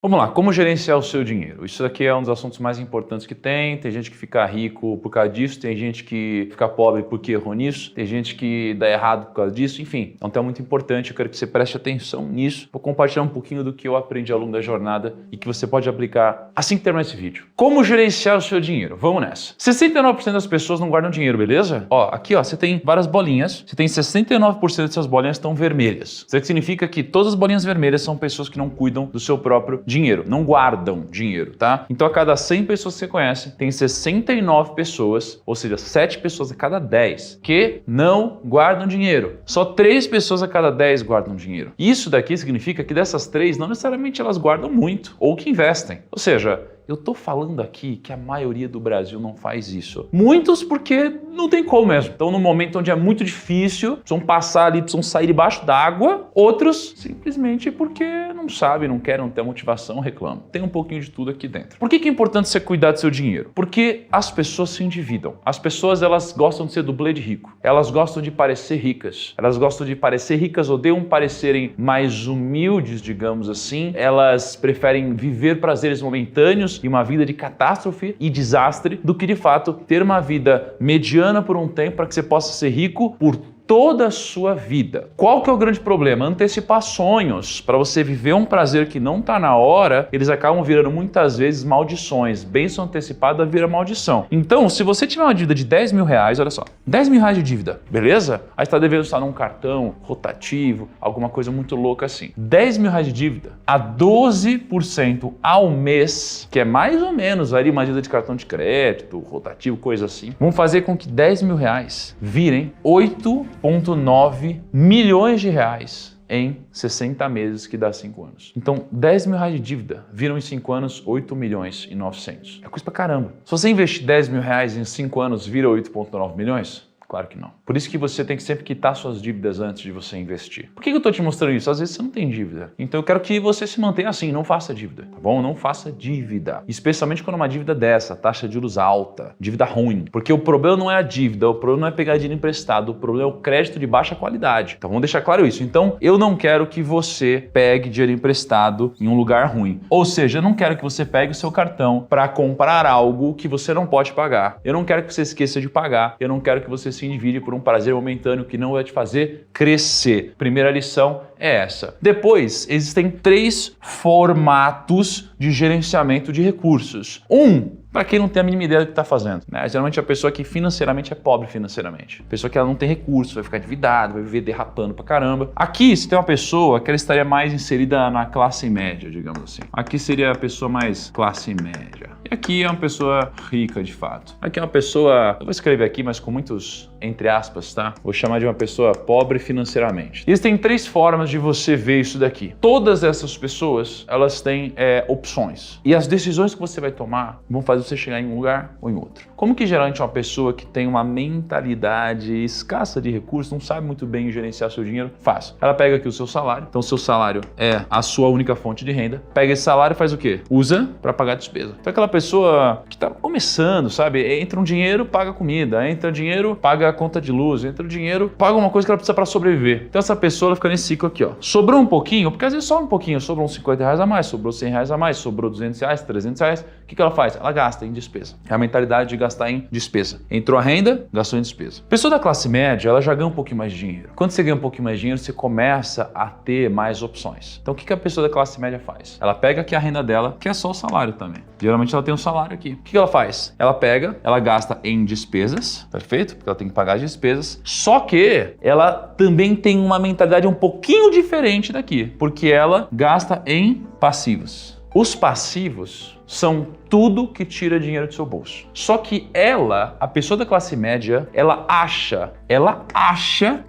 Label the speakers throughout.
Speaker 1: Vamos lá, como gerenciar o seu dinheiro? Isso aqui é um dos assuntos mais importantes que tem gente que fica rico por causa disso, tem gente que fica pobre porque errou nisso, tem gente que dá errado por causa disso, enfim. É um tema muito importante, eu quero que você preste atenção nisso. Vou compartilhar um pouquinho do que eu aprendi ao longo da jornada e que você pode aplicar assim que terminar esse vídeo. Como gerenciar o seu dinheiro? Vamos nessa. 69% das pessoas não guardam dinheiro, beleza? Aqui você tem várias bolinhas, você tem 69% dessas bolinhas estão vermelhas. Isso significa que todas as bolinhas vermelhas são pessoas que não cuidam do seu próprio dinheiro, não guardam dinheiro, tá? Então a cada 100 pessoas que você conhece, tem 69 pessoas, ou seja, 7 pessoas a cada 10 que não guardam dinheiro. Só 3 pessoas a cada 10 guardam dinheiro. Isso daqui significa que dessas 3, não necessariamente elas guardam muito, ou que investem. Ou seja, eu tô falando aqui que a maioria do Brasil não faz isso. Muitos porque não tem como mesmo. Então, no momento onde é muito difícil, precisam passar ali, precisam sair debaixo d'água. Outros, simplesmente porque não sabem, não querem, não ter motivação, reclamam. Tem um pouquinho de tudo aqui dentro. Por que é importante você cuidar do seu dinheiro? Porque as pessoas se endividam. As pessoas, elas gostam de ser dublê de rico. Elas gostam de parecer ricas. Elas gostam de parecer ricas, odeiam parecerem mais humildes, digamos assim. Elas preferem viver prazeres momentâneos e uma vida de catástrofe e desastre do que, de fato, ter uma vida mediana por um tempo para que você possa ser rico por toda a sua vida. Qual que é o grande problema? Antecipar sonhos. Para você viver um prazer que não está na hora, eles acabam virando muitas vezes maldições. Bênção antecipada vira maldição. Então, se você tiver uma dívida de 10 mil reais, olha só, 10 mil reais de dívida, beleza? Aí você está devendo estar num cartão rotativo, alguma coisa muito louca assim. 10 mil reais de dívida a 12% ao mês, que é mais ou menos ali uma dívida de cartão de crédito, rotativo, coisa assim, vão fazer com que 10 mil reais virem 8,9 milhões de reais em 60 meses, que dá 5 anos. Então, 10 mil reais de dívida viram em 5 anos 8 milhões e 900. É coisa pra caramba. Se você investir 10 mil reais em 5 anos, vira 8,9 milhões? Claro que não. Por isso que você tem que sempre quitar suas dívidas antes de você investir. Por que eu tô te mostrando isso? Às vezes você não tem dívida. Então eu quero que você se mantenha assim, não faça dívida, tá bom? Não faça dívida. Especialmente quando é uma dívida dessa, taxa de juros alta, dívida ruim. Porque o problema não é a dívida, o problema não é pegar dinheiro emprestado, o problema é o crédito de baixa qualidade. Então vamos deixar claro isso. Então eu não quero que você pegue dinheiro emprestado em um lugar ruim. Ou seja, eu não quero que você pegue o seu cartão para comprar algo que você não pode pagar. Eu não quero que você esqueça de pagar. Eu não quero que você se endivide por um prazer momentâneo que não vai te fazer crescer. Primeira lição é essa. Depois, existem 3 formatos de gerenciamento de recursos. Para quem não tem a mínima ideia do que está fazendo, né? Geralmente é a pessoa que financeiramente é pobre financeiramente. A pessoa que ela não tem recursos, vai ficar endividada, vai viver derrapando pra caramba. Aqui, se tem uma pessoa que ela estaria mais inserida na classe média, digamos assim. Aqui seria a pessoa mais classe média. E aqui é uma pessoa rica, de fato. Aqui é uma pessoa, eu vou escrever aqui, mas com muitos entre aspas, tá? Vou chamar de uma pessoa pobre financeiramente. Existem 3 formas de você ver isso daqui. Todas essas pessoas, elas têm opções. E as decisões que você vai tomar vão fazer você chegar em um lugar ou em outro. Como que geralmente uma pessoa que tem uma mentalidade escassa de recursos, não sabe muito bem gerenciar seu dinheiro, faz? Ela pega aqui o seu salário, então o seu salário é a sua única fonte de renda, pega esse salário e faz o quê? Usa para pagar despesa. Então aquela pessoa que tá começando, sabe? Entra um dinheiro, paga comida, entra dinheiro, paga a conta de luz, entra o dinheiro, paga uma coisa que ela precisa para sobreviver. Então essa pessoa ela fica nesse ciclo aqui, ó. Sobrou um pouquinho, porque às vezes só um pouquinho, sobrou uns 50 reais a mais, sobrou 100 reais a mais, sobrou 200 reais, 300 reais. O que ela faz? Ela gasta em despesa. É a mentalidade de gastar em despesa. Entrou a renda, gastou em despesa. Pessoa da classe média, ela já ganha um pouquinho mais de dinheiro. Quando você ganha um pouquinho mais de dinheiro, você começa a ter mais opções. Então o que a pessoa da classe média faz? Ela pega aqui a renda dela, que é só o salário também. Geralmente ela tem um salário aqui. O que ela faz? Ela pega, ela gasta em despesas, perfeito? Porque ela tem que pagar as despesas. Só que ela também tem uma mentalidade um pouquinho diferente daqui, porque ela gasta em passivos. Os passivos são tudo que tira dinheiro do seu bolso. Só que ela, a pessoa da classe média, ela acha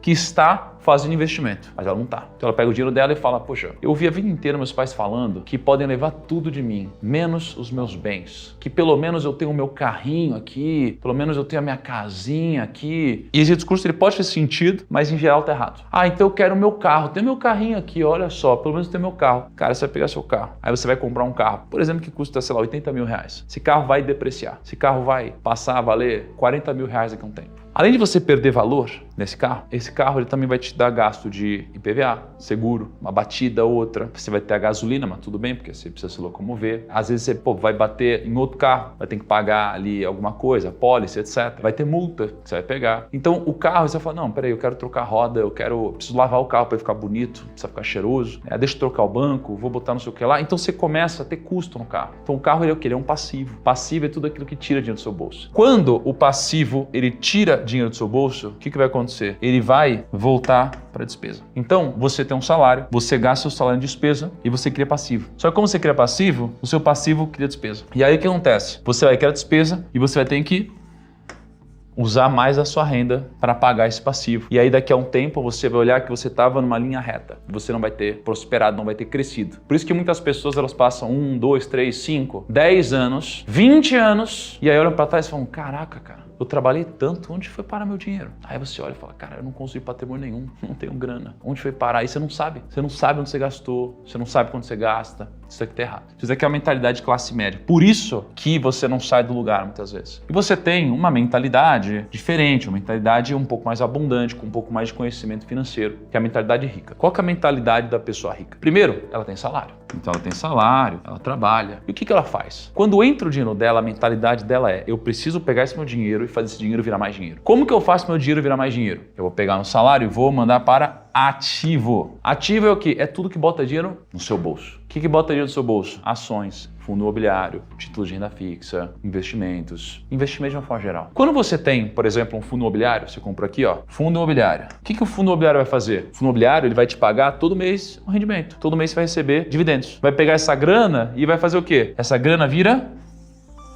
Speaker 1: que está fazendo investimento, mas ela não tá. Então ela pega o dinheiro dela e fala, poxa, eu ouvi a vida inteira meus pais falando que podem levar tudo de mim, menos os meus bens, que pelo menos eu tenho o meu carrinho aqui, pelo menos eu tenho a minha casinha aqui. E esse discurso ele pode fazer sentido, mas em geral tá errado. Ah, então eu quero o meu carro, tem meu carrinho aqui, olha só, pelo menos tem meu carro. Cara, você vai pegar seu carro, aí você vai comprar um carro, por exemplo, que custa, sei lá, 80 mil reais. Esse carro vai depreciar, esse carro vai passar a valer 40 mil reais daqui a um tempo. Além de você perder valor nesse carro, esse carro ele também vai te dar gasto de IPVA, seguro, uma batida, outra. Você vai ter a gasolina, mas tudo bem, porque você precisa se locomover. Às vezes você vai bater em outro carro, vai ter que pagar ali alguma coisa, pólice, etc. Vai ter multa que você vai pegar. Então o carro, você vai falar, não, peraí, eu quero trocar a roda, preciso lavar o carro para ficar bonito, precisa ficar cheiroso. Deixa eu trocar o banco, vou botar não sei o que lá. Então você começa a ter custo no carro. Então o carro ele é o quê? Ele é um passivo. Passivo é tudo aquilo que tira dinheiro do seu bolso. Quando o passivo ele tira dinheiro do seu bolso, o que vai acontecer? Ele vai voltar para a despesa. Então, você tem um salário, você gasta o salário em despesa e você cria passivo. Só que como você cria passivo, o seu passivo cria despesa. E aí o que acontece? Você vai criar despesa e você vai ter que usar mais a sua renda para pagar esse passivo. E aí daqui a um tempo você vai olhar que você estava numa linha reta. Você não vai ter prosperado, não vai ter crescido. Por isso que muitas pessoas elas passam 1, 2, 3, 5, 10 anos, 20 anos e aí olham para trás e falam, caraca, cara, eu trabalhei tanto, onde foi parar meu dinheiro? Aí você olha e fala, cara, eu não construí patrimônio nenhum, não tenho grana. Onde foi parar? Aí você não sabe. Você não sabe onde você gastou, você não sabe quando você gasta. Isso aqui tá errado. Isso aqui é a mentalidade de classe média. Por isso que você não sai do lugar muitas vezes. E você tem uma mentalidade diferente, uma mentalidade um pouco mais abundante, com um pouco mais de conhecimento financeiro, que é a mentalidade rica. Qual que é a mentalidade da pessoa rica? Primeiro, ela tem salário. Então ela tem salário, ela trabalha. E o que ela faz? Quando entra o dinheiro dela, a mentalidade dela é, eu preciso pegar esse meu dinheiro e fazer esse dinheiro virar mais dinheiro. Como que eu faço meu dinheiro virar mais dinheiro? Eu vou pegar no salário e vou mandar para ativo. Ativo é o quê? É tudo que bota dinheiro no seu bolso. O que bota dinheiro no seu bolso? Ações, fundo imobiliário, títulos de renda fixa, investimentos. Investimento de uma forma geral. Quando você tem, por exemplo, um fundo imobiliário, você comprou aqui, ó, fundo imobiliário. O que o fundo imobiliário vai fazer? O fundo imobiliário ele vai te pagar todo mês um rendimento. Todo mês você vai receber dividendos. Vai pegar essa grana e vai fazer o quê? Essa grana vira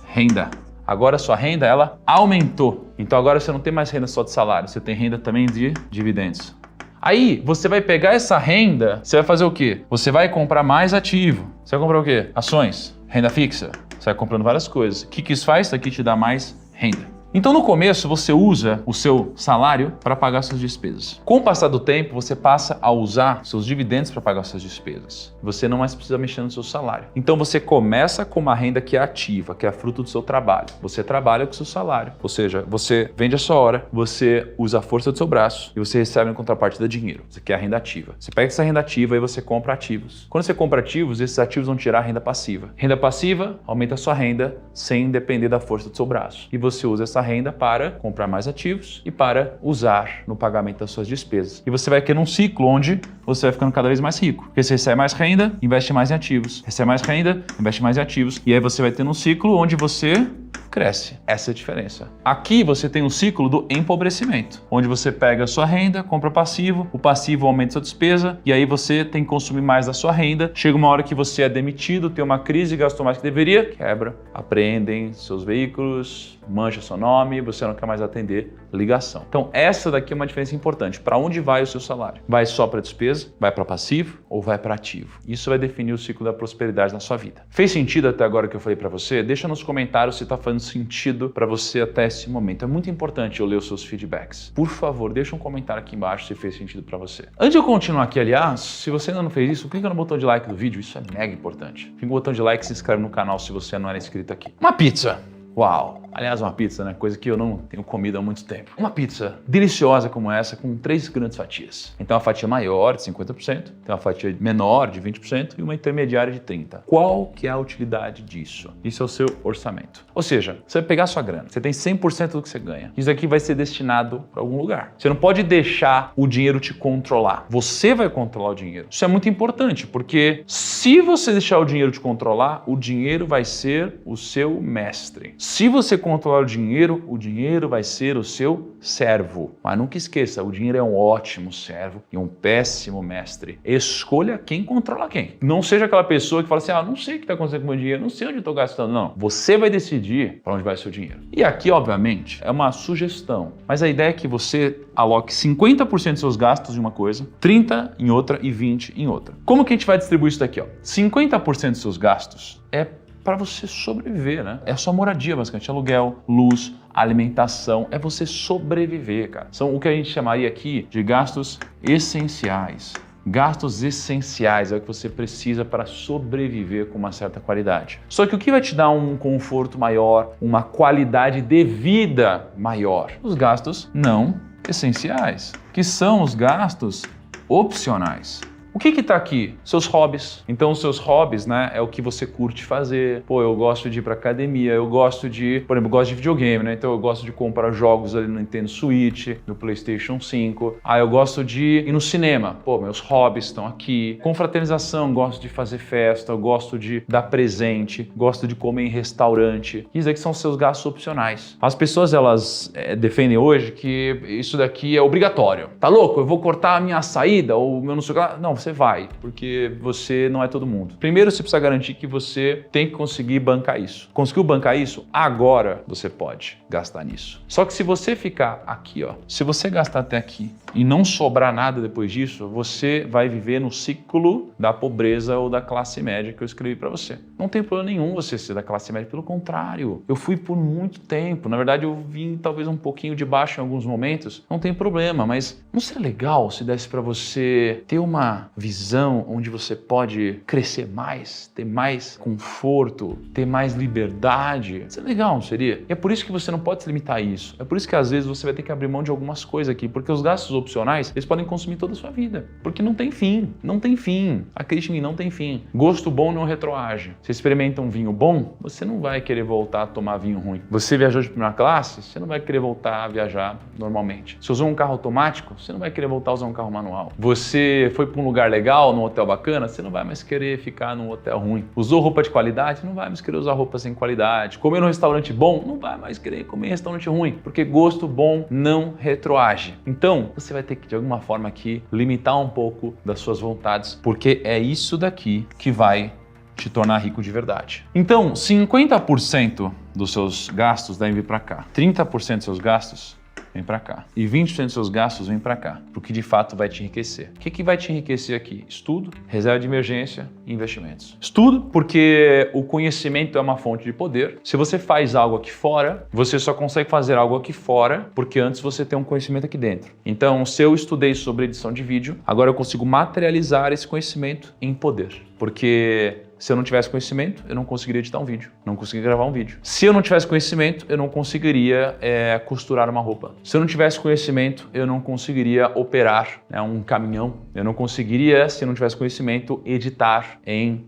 Speaker 1: renda. Agora a sua renda, ela aumentou. Então agora você não tem mais renda só de salário, você tem renda também de dividendos. Aí você vai pegar essa renda, você vai fazer o quê? Você vai comprar mais ativo. Você vai comprar o quê? Ações, renda fixa. Você vai comprando várias coisas. O que isso faz? Isso aqui te dá mais renda. Então no começo você usa o seu salário para pagar suas despesas. Com o passar do tempo você passa a usar seus dividendos para pagar suas despesas. Você não mais precisa mexer no seu salário. Então você começa com uma renda que é ativa, que é fruto do seu trabalho. Você trabalha com o seu salário, ou seja, você vende a sua hora, você usa a força do seu braço e você recebe em contrapartida dinheiro. Isso aqui é a renda ativa. Você pega essa renda ativa e você compra ativos. Quando você compra ativos, esses ativos vão tirar a renda passiva. Renda passiva aumenta a sua renda sem depender da força do seu braço. E você usa essa renda para comprar mais ativos e para usar no pagamento das suas despesas. E você vai criando um ciclo onde você vai ficando cada vez mais rico. Porque você recebe mais renda, investe mais em ativos. Recebe mais renda, investe mais em ativos. E aí você vai tendo um ciclo onde você cresce. Essa é a diferença. Aqui você tem um ciclo do empobrecimento, onde você pega a sua renda, compra passivo, o passivo aumenta a sua despesa e aí você tem que consumir mais da sua renda. Chega uma hora que você é demitido, tem uma crise, gastou mais que deveria, quebra, apreendem seus veículos, mancha seu nome, você não quer mais atender ligação. Então essa daqui é uma diferença importante. Para onde vai o seu salário? Vai só para despesa? Vai para passivo ou vai para ativo? Isso vai definir o ciclo da prosperidade na sua vida. Fez sentido até agora que eu falei para você? Deixa nos comentários se está fazendo sentido para você até esse momento. É muito importante eu ler os seus feedbacks. Por favor, deixa um comentário aqui embaixo se fez sentido para você. Antes de eu continuar aqui, aliás, se você ainda não fez isso, clica no botão de like do vídeo, isso é mega importante. Clica no botão de like e se inscreve no canal se você não era inscrito aqui. Uma pizza! Uau! Aliás, uma pizza, né? Coisa que eu não tenho comido há muito tempo. Uma pizza deliciosa como essa, com 3 grandes fatias. Então, uma fatia maior, de 50%, tem uma fatia menor, de 20%, e uma intermediária de 30%. Qual que é a utilidade disso? Isso é o seu orçamento. Ou seja, você vai pegar a sua grana, você tem 100% do que você ganha. Isso aqui vai ser destinado para algum lugar. Você não pode deixar o dinheiro te controlar. Você vai controlar o dinheiro. Isso é muito importante, porque se você deixar o dinheiro te controlar, o dinheiro vai ser o seu mestre. Se você controlar o dinheiro vai ser o seu servo. Mas nunca esqueça, o dinheiro é um ótimo servo e um péssimo mestre. Escolha quem controla quem. Não seja aquela pessoa que fala assim, não sei o que está acontecendo com o meu dinheiro, não sei onde eu estou gastando. Não, você vai decidir para onde vai o seu dinheiro. E aqui, obviamente, é uma sugestão. Mas a ideia é que você aloque 50% dos seus gastos em uma coisa, 30% em outra e 20% em outra. Como que a gente vai distribuir isso daqui? 50% dos seus gastos é para você sobreviver, né? É a sua moradia, basicamente, aluguel, luz, alimentação, é você sobreviver, cara. São o que a gente chamaria aqui de gastos essenciais. Gastos essenciais é o que você precisa para sobreviver com uma certa qualidade. Só que o que vai te dar um conforto maior, uma qualidade de vida maior? Os gastos não essenciais, que são os gastos opcionais. O que está aqui? Seus hobbies. Então, os seus hobbies, né, é o que você curte fazer. Pô, eu gosto de ir pra academia, eu gosto de, por exemplo, eu gosto de videogame, né? Então, eu gosto de comprar jogos ali no Nintendo Switch, no PlayStation 5. Ah, eu gosto de ir no cinema. Pô, meus hobbies estão aqui. Confraternização, gosto de fazer festa, eu gosto de dar presente, gosto de comer em restaurante. Isso aqui são seus gastos opcionais. As pessoas, elas defendem hoje que isso daqui é obrigatório. Tá louco? Eu vou cortar a minha saída ou o meu não sei o que lá. Não, você vai, porque você não é todo mundo. Primeiro, você precisa garantir que você tem que conseguir bancar isso. Conseguiu bancar isso? Agora você pode gastar nisso. Só que se você ficar aqui, ó, se você gastar até aqui e não sobrar nada depois disso, você vai viver no ciclo da pobreza ou da classe média que eu escrevi para você. Não tem problema nenhum você ser da classe média, pelo contrário. Eu fui por muito tempo. Na verdade, eu vim talvez um pouquinho de baixo em alguns momentos. Não tem problema, mas não seria legal se desse para você ter uma visão onde você pode crescer mais, ter mais conforto, ter mais liberdade? Isso é legal, não seria? E é por isso que você não pode se limitar a isso. É por isso que às vezes você vai ter que abrir mão de algumas coisas aqui, porque os gastos opcionais, eles podem consumir toda a sua vida, porque não tem fim, não tem fim. Acredite em mim, não tem fim. Gosto bom não retroage. Você experimenta um vinho bom, você não vai querer voltar a tomar vinho ruim. Você viajou de primeira classe, você não vai querer voltar a viajar normalmente. Você usou um carro automático, você não vai querer voltar a usar um carro manual. Você foi para um lugar legal, num hotel bacana, você não vai mais querer ficar num hotel ruim. Usou roupa de qualidade, não vai mais querer usar roupa sem qualidade. Comeu num restaurante bom, não vai mais querer comer em restaurante ruim, porque gosto bom não retroage. Então, você vai ter que, de alguma forma aqui, limitar um pouco das suas vontades, porque é isso daqui que vai te tornar rico de verdade. Então, 50% dos seus gastos devem vir para cá. 30% dos seus gastos vem para cá. E 20% dos seus gastos vem para cá, porque de fato vai te enriquecer. O que vai te enriquecer aqui? Estudo, reserva de emergência e investimentos. Estudo, porque o conhecimento é uma fonte de poder. Se você faz algo aqui fora, você só consegue fazer algo aqui fora porque antes você tem um conhecimento aqui dentro. Então, se eu estudei sobre edição de vídeo, agora eu consigo materializar esse conhecimento em poder. Porque se eu não tivesse conhecimento, eu não conseguiria editar um vídeo, não conseguiria gravar um vídeo. Se eu não tivesse conhecimento, eu não conseguiria costurar uma roupa. Se eu não tivesse conhecimento, eu não conseguiria operar um caminhão. Eu não conseguiria, se eu não tivesse conhecimento, editar em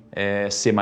Speaker 1: C++,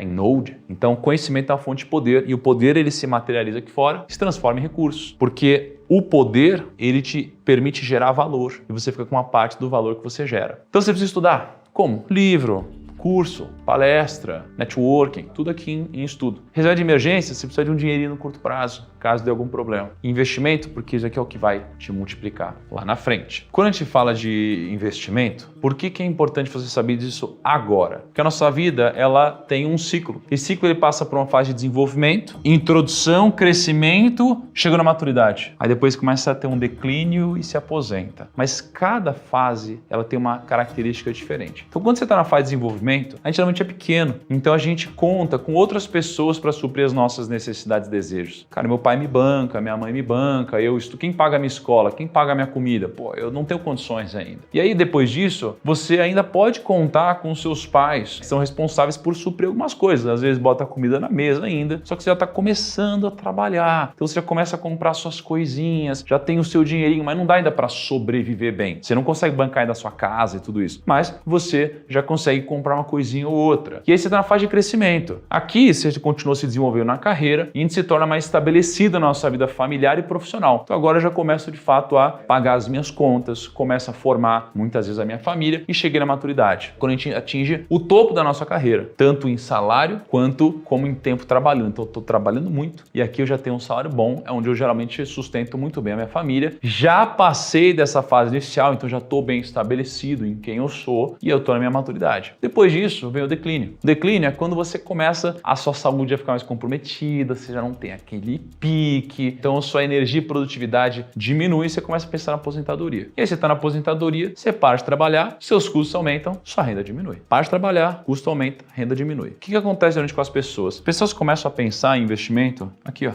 Speaker 1: em Node. Então, conhecimento é uma fonte de poder e o poder ele se materializa aqui fora, se transforma em recursos, porque o poder ele te permite gerar valor e você fica com uma parte do valor que você gera. Então, você precisa estudar. Como? Livro, curso, palestra, networking, tudo aqui em estudo. Reserva de emergência, você precisa de um dinheirinho no curto prazo, caso dê algum problema. Investimento, porque isso aqui é o que vai te multiplicar lá na frente. Quando a gente fala de investimento, por que é importante você saber disso agora? Porque a nossa vida, ela tem um ciclo. Esse ciclo ele passa por uma fase de desenvolvimento, introdução, crescimento, chega na maturidade. Aí depois começa a ter um declínio e se aposenta. Mas cada fase, ela tem uma característica diferente. Então, quando você está na fase de desenvolvimento, a gente realmente é pequeno, então a gente conta com outras pessoas para suprir as nossas necessidades e desejos. Cara, meu pai me banca, minha mãe me banca, quem paga a minha escola, quem paga a minha comida? Pô, eu não tenho condições ainda. E aí depois disso, você ainda pode contar com seus pais, que são responsáveis por suprir algumas coisas. Às vezes bota a comida na mesa ainda, só que você já está começando a trabalhar. Então você já começa a comprar suas coisinhas, já tem o seu dinheirinho, mas não dá ainda para sobreviver bem. Você não consegue bancar ainda a sua casa e tudo isso, mas você já consegue comprar uma coisinha ou outra. E aí você está na fase de crescimento. Aqui você continua se desenvolvendo na carreira e a gente se torna mais estabelecido na nossa vida familiar e profissional. Então agora eu já começo de fato a pagar as minhas contas, começo a formar muitas vezes a minha família e cheguei na maturidade. Quando a gente atinge o topo da nossa carreira, tanto em salário quanto como em tempo trabalhando. Então eu estou trabalhando muito e aqui eu já tenho um salário bom, é onde eu geralmente sustento muito bem a minha família. Já passei dessa fase inicial, então já estou bem estabelecido em quem eu sou e eu estou na minha maturidade. Depois disso vem o declínio. O declínio é quando você começa, a sua saúde a ficar mais comprometida, você já não tem aquele pique, então a sua energia e produtividade diminui e você começa a pensar na aposentadoria. E aí você está na aposentadoria, você para de trabalhar, seus custos aumentam, sua renda diminui. Para de trabalhar, custo aumenta, renda diminui. O que acontece geralmente com as pessoas? As pessoas começam a pensar em investimento aqui, ó.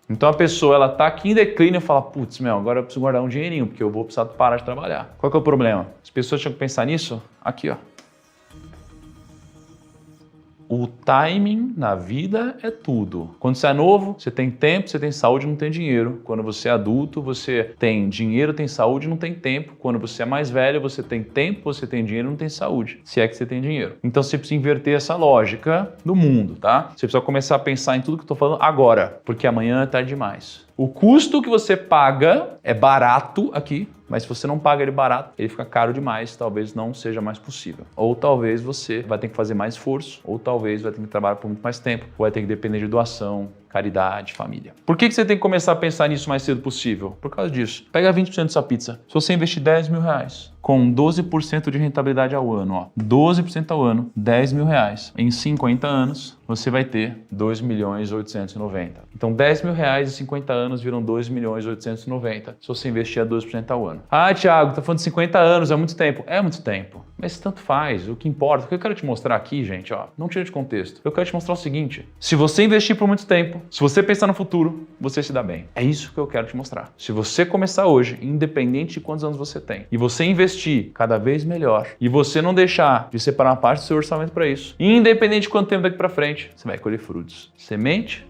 Speaker 1: Então a pessoa, ela tá aqui em declínio e fala, putz, agora eu preciso guardar um dinheirinho, porque eu vou precisar parar de trabalhar. Qual que é o problema? As pessoas tinham que pensar nisso aqui, ó. O timing na vida é tudo. Quando você é novo, você tem tempo, você tem saúde, não tem dinheiro. Quando você é adulto, você tem dinheiro, tem saúde, não tem tempo. Quando você é mais velho, você tem tempo, você tem dinheiro, não tem saúde. Se é que você tem dinheiro. Então você precisa inverter essa lógica do mundo, tá? Você precisa começar a pensar em tudo que eu tô falando agora, porque amanhã é tarde demais. O custo que você paga é barato aqui, mas se você não paga ele barato, ele fica caro demais, talvez não seja mais possível. Ou talvez você vai ter que fazer mais esforço, ou talvez vai ter que trabalhar por muito mais tempo, ou vai ter que depender de doação, caridade, família. Por que você tem que começar a pensar nisso o mais cedo possível? Por causa disso. Pega 20% dessa pizza. Se você investir 10 mil reais, com 12% de rentabilidade ao ano, ó, 12% ao ano, 10 mil reais. Em 50 anos, você vai ter 2.890.000. Então 10 mil reais em 50 anos viram 2.890.000 se você investir a 12% ao ano. Ah, Thiago, tá falando de 50 anos, é muito tempo. É muito tempo, mas tanto faz. O que importa, o que eu quero te mostrar aqui, gente, ó, não tira de contexto. Eu quero te mostrar o seguinte, se você investir por muito tempo, se você pensar no futuro, você se dá bem. É isso que eu quero te mostrar. Se você começar hoje, independente de quantos anos você tem, e você investir cada vez melhor, e você não deixar de separar uma parte do seu orçamento para isso, independente de quanto tempo daqui para frente, você vai colher frutos. Semente,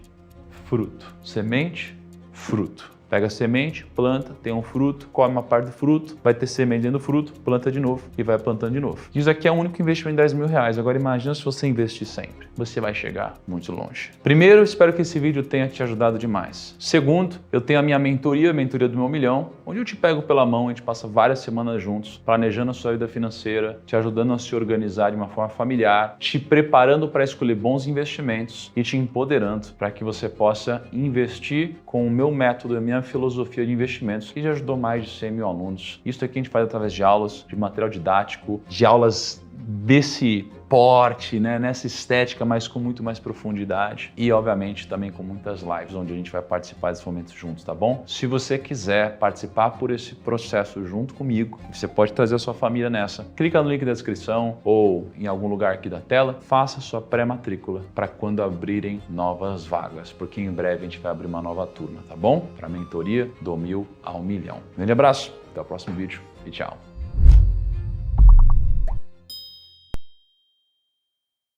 Speaker 1: fruto. Semente, fruto. Pega a semente, planta, tem um fruto, come uma parte do fruto, vai ter semente dentro do fruto, planta de novo e vai plantando de novo. Isso aqui é o único investimento de 10 mil reais. Agora imagina se você investir sempre. Você vai chegar muito longe. Primeiro, espero que esse vídeo tenha te ajudado demais. Segundo, eu tenho a minha mentoria, a mentoria do meu milhão, onde eu te pego pela mão, a gente passa várias semanas juntos, planejando a sua vida financeira, te ajudando a se organizar de uma forma familiar, te preparando para escolher bons investimentos e te empoderando para que você possa investir com o meu método, a minha filosofia de investimentos, que já ajudou mais de 100 mil alunos. Isso aqui a gente faz através de aulas, de material didático, de aulas desse porte, né, nessa estética, mas com muito mais profundidade e, obviamente, também com muitas lives, onde a gente vai participar desses momentos juntos, tá bom? Se você quiser participar por esse processo junto comigo, você pode trazer a sua família nessa. Clica no link da descrição ou em algum lugar aqui da tela, faça sua pré-matrícula para quando abrirem novas vagas, porque em breve a gente vai abrir uma nova turma, tá bom? Para a mentoria do 1000 ao milhão. Um grande abraço, até o próximo vídeo e tchau!